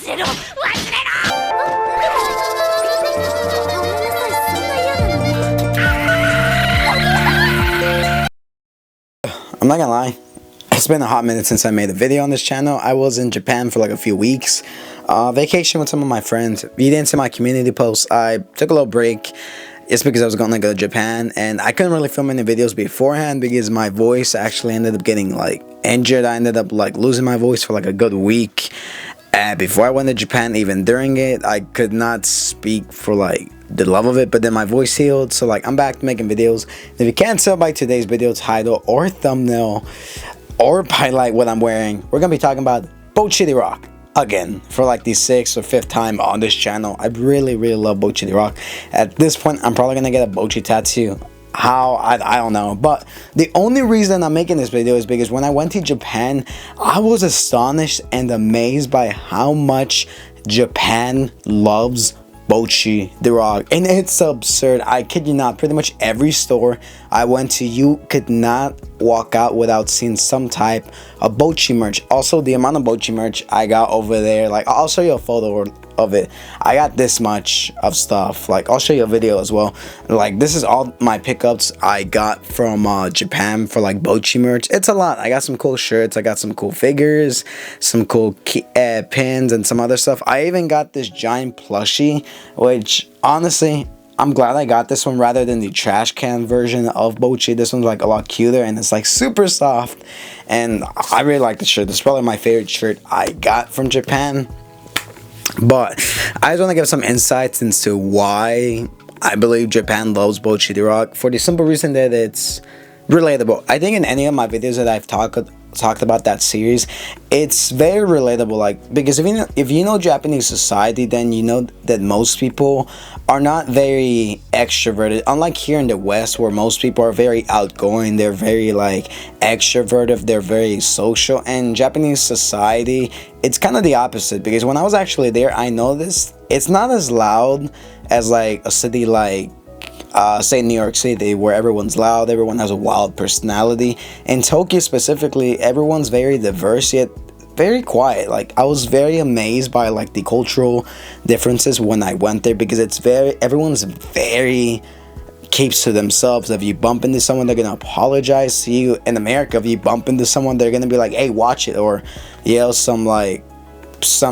I'm not gonna lie, it's been a hot minute since I made a video on this channel. I was in Japan for like a few weeks, vacation with some of my friends. If you didn't see my community posts, I took a little break. It's because I was going to go to Japan and I couldn't really film any videos beforehand because my voice actually ended up getting like injured. I ended up like losing my voice for like a good week. Before I went to Japan, even during it, I could not speak for like the love of it, but then my voice healed, so like I'm back to making videos. If you can't tell by today's video title or thumbnail or by like what I'm wearing, we're gonna be talking about Bocchi THE ROCK again for like the 6th or 5th time on this channel. I really love Bocchi THE ROCK. At this point, I'm probably gonna get a Bocchi tattoo. How, I don't know, but the only reason I'm making this video is because when I went to Japan, I was astonished and amazed by how much Japan loves Bocchi THE ROCK, and it's absurd. I kid you not, pretty much every store I went to, you could not walk out without seeing some type of Bocchi merch. Also, the amount of Bocchi merch I got over there, like I'll show you a photo of it. I got this much of stuff. Like I'll show you a video as well. Like this is all my pickups I got from Japan for like Bocchi merch. It's a lot. I got some cool shirts, I got some cool figures, some cool pins, and some other stuff. I even got this giant plushie, which honestly I'm glad I got this one rather than the trash can version of Bocchi. This one's like a lot cuter and it's like super soft, and I really like the shirt. This is probably my favorite shirt I got from Japan. But I just want to give some insights into why I believe Japan loves Bocchi THE ROCK, for the simple reason that it's relatable. I think in any of my videos that I've talked about that series, it's very relatable. Like, because if you know Japanese society, then you know that most people are not very extroverted, unlike here in the West where most people are very outgoing, they're very like extroverted, they're very social. And Japanese society, it's kind of the opposite, because when I was actually there, I noticed it's not as loud as like a city like say New York City, where everyone's loud, everyone has a wild personality. In Tokyo specifically, everyone's very diverse yet very quiet. Like I was very amazed by like the cultural differences when I went there, because everyone's very keeps to themselves. If you bump into someone, they're gonna apologize to you. In America, if you bump into someone, they're gonna be like, hey, watch it, or yell some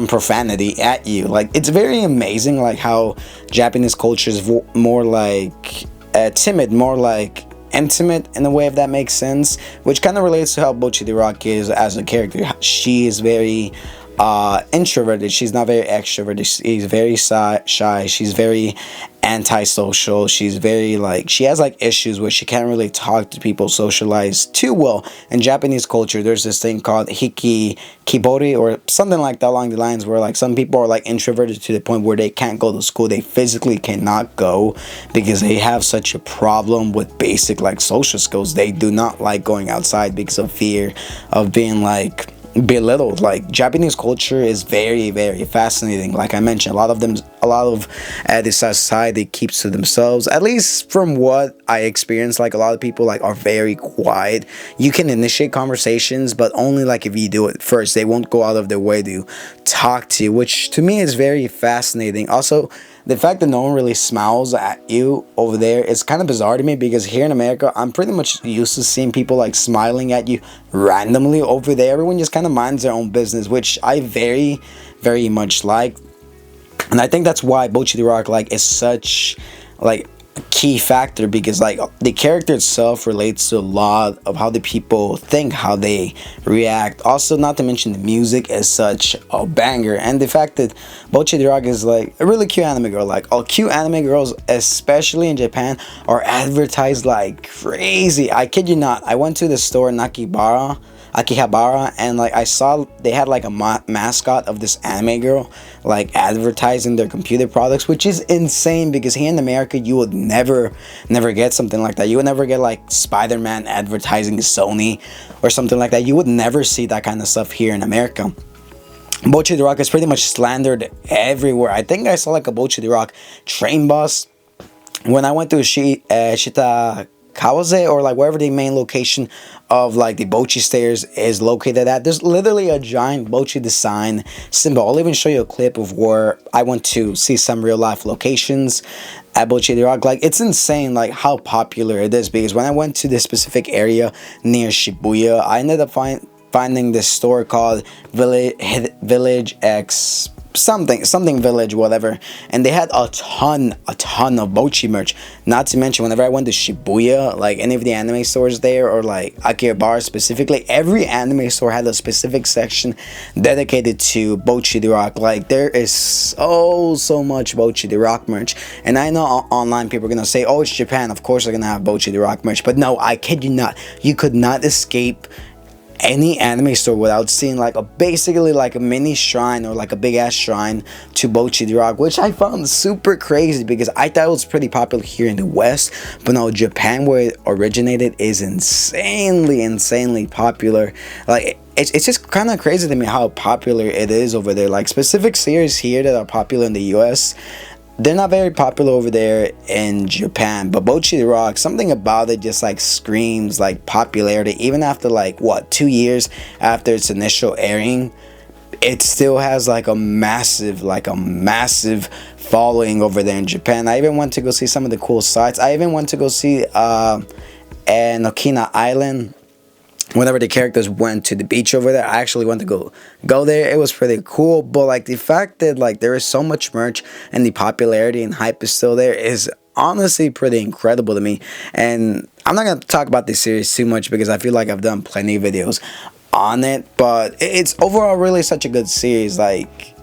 profanity at you. Like it's very amazing like how Japanese culture is more like timid, more like intimate in a way, if that makes sense, which kind of relates to how Bocchi THE ROCK is as a character. She is very introverted, she's not very extroverted, she's very shy, she's very antisocial, she's very like, she has like issues where she can't really talk to people, socialize too well. In Japanese culture, there's this thing called hikikibori or something like that along the lines, where like some people are like introverted to the point where they can't go to school, they physically cannot go because they have such a problem with basic like social skills. They do not like going outside because of fear of being like belittled. Like Japanese culture is very fascinating. Like I mentioned, a lot of the society keeps to themselves, at least from what I experienced. Like a lot of people like are very quiet. You can initiate conversations, but only like if you do it first. They won't go out of their way to talk to you, which to me is very fascinating. Also, the fact that no one really smiles at you over there is kind of bizarre to me, because here in America, I'm pretty much used to seeing people like smiling at you randomly. Over there, everyone just kind of minds their own business, which I very much like. And I think that's why Bocchi THE ROCK like is such like key factor, because like the character itself relates to a lot of how the people think, how they react. Also, not to mention the music is such a banger, and the fact that Bocchi THE ROCK is like a really cute anime girl. Like all cute anime girls, especially in Japan, are advertised like crazy. I kid you not, I went to the store in Akihabara, and like I saw they had like a mascot of this anime girl like advertising their computer products, which is insane, because here in America you would never get something like that. You would never get like Spider-Man advertising Sony or something like that. You would never see that kind of stuff here in America. Bocchi THE ROCK is pretty much slandered everywhere. I think I saw like a Bocchi THE ROCK train bus when I went to Shita Kawaze, or like wherever the main location of like the Bocchi stairs is located at. There's literally a giant Bocchi design symbol. I'll even show you a clip of where I went to see some real life locations at Bocchi the Rock. Like, it's insane like how popular it is, because when I went to this specific area near Shibuya, I ended up finding this store called Village X something village, whatever, and they had a ton of Bocchi merch. Not to mention, whenever I went to Shibuya, like any of the anime stores there, or like Akihabara specifically, every anime store had a specific section dedicated to Bocchi the Rock. Like, there is so much Bocchi the Rock merch. And I know online people are gonna say, oh, it's Japan, of course they're gonna have Bocchi the Rock merch, but no, I kid you not, you could not escape any anime store without seeing like basically like a mini shrine, or like a big ass shrine to Bocchi the Rock, which I found super crazy, because I thought it was pretty popular here in the West, but no, Japan, where it originated, is insanely popular. Like, it's just kind of crazy to me how popular it is over there. Like, specific series here that are popular in the US, they're not very popular over there in Japan. But Bocchi the Rock, something about it just like screams like popularity. Even after like, what, 2 years after its initial airing, it still has like a massive following over there in Japan. I even went to go see some of the cool sites. I even went to go see an Okina Island. Whenever the characters went to the beach over there, I actually went to go there. It was pretty cool. But like, the fact that like there is so much merch and the popularity and hype is still there is honestly pretty incredible to me. And I'm not gonna talk about this series too much, because I feel like I've done plenty of videos on it, but it's overall really such a good series. Like,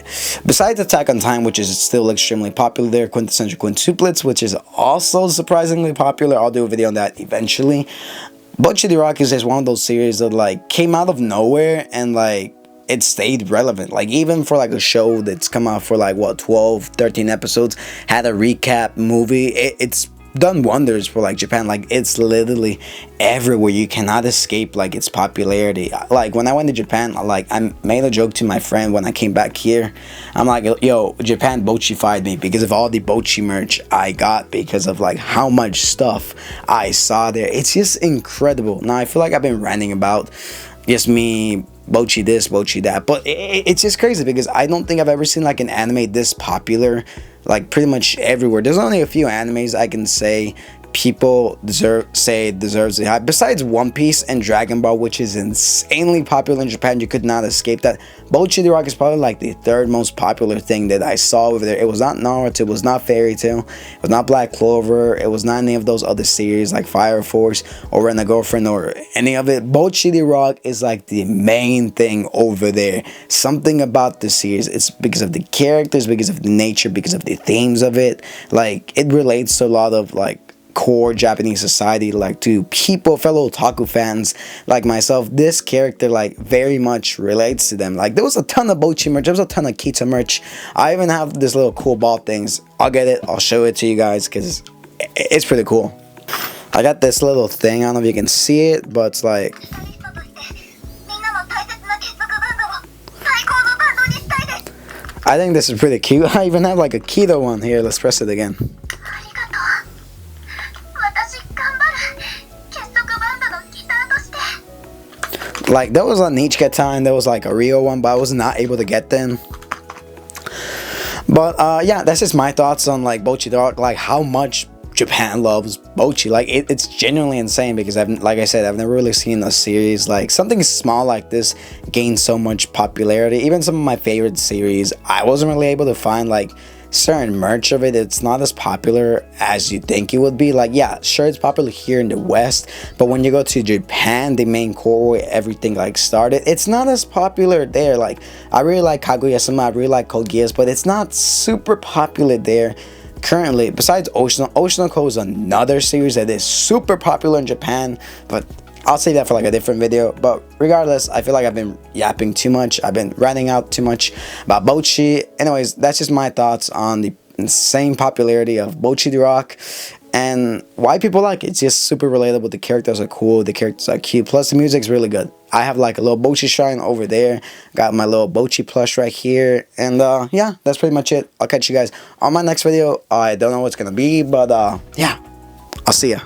besides Attack on Titan, which is still extremely popular, there, Quintessential Quintuplets, which is also surprisingly popular. I'll do a video on that eventually. Bocchi the Rock is just one of those series that like came out of nowhere, and like it stayed relevant. Like, even for like a show that's come out for like, what, 12 13 episodes, had a recap movie, it's done wonders for like Japan. Like, it's literally everywhere. You cannot escape like its popularity. Like, when I went to Japan, like, I made a joke to my friend when I came back here. I'm like, yo, Japan Bocchified me, because of all the Bocchi merch I got, because of like how much stuff I saw there. It's just incredible. Now, I feel like I've been ranting about just me, Bocchi this, Bocchi that, but it's just crazy, because I don't think I've ever seen like an anime this popular, like pretty much everywhere. There's only a few animes I can say people deserves the hype, besides One Piece and Dragon Ball, which is insanely popular in Japan. You could not escape that. Bocchi the Rock is probably like the third most popular thing that I saw over there. It was not Naruto, it was not Fairy Tail, it was not Black Clover, it was not any of those other series like Fire Force or Rent a Girlfriend or any of it. Bocchi the Rock is like the main thing over there. Something about the series, it's because of the characters, because of the nature, because of the themes of it. Like, it relates to a lot of like core Japanese society, like to people, fellow otaku fans like myself. This character like very much relates to them. Like, there was a ton of Bocchi merch, there was a ton of Kita merch. I even have this little cool ball things. I'll get it, I'll show it to you guys, because it's pretty cool. I got this little thing, I don't know if you can see it, but it's like, I think this is pretty cute. I even have like a keto one here. Let's press it again. Like, there was a Nichika time, there was like a Rio one, but I was not able to get them. But yeah, that's just my thoughts on like Bocchi the Rock, like how much Japan loves Bocchi. Like, it's genuinely insane, because like I said, I've never really seen a series like something small like this gain so much popularity. Even some of my favorite series, I wasn't really able to find like certain merch of it. It's not as popular as you think it would be. Like, yeah, sure, it's popular here in the West, but when you go to Japan, the main core where everything like started, it's not as popular there. Like, I really like Kaguya-sama, I really like Code Geass, but it's not super popular there currently. Besides Oshinoko is another series that is super popular in Japan, but I'll save that for like a different video. But regardless, I feel like I've been yapping too much, I've been ranting out too much about Bocchi. Anyways, that's just my thoughts on the insane popularity of Bocchi the Rock and why people like it. It's just super relatable. The characters are cool, the characters are cute, plus the music's really good. I have like a little Bocchi shrine over there, got my little Bocchi plush right here, and yeah, that's pretty much it. I'll catch you guys on my next video. I don't know what it's gonna be, but yeah, I'll see ya.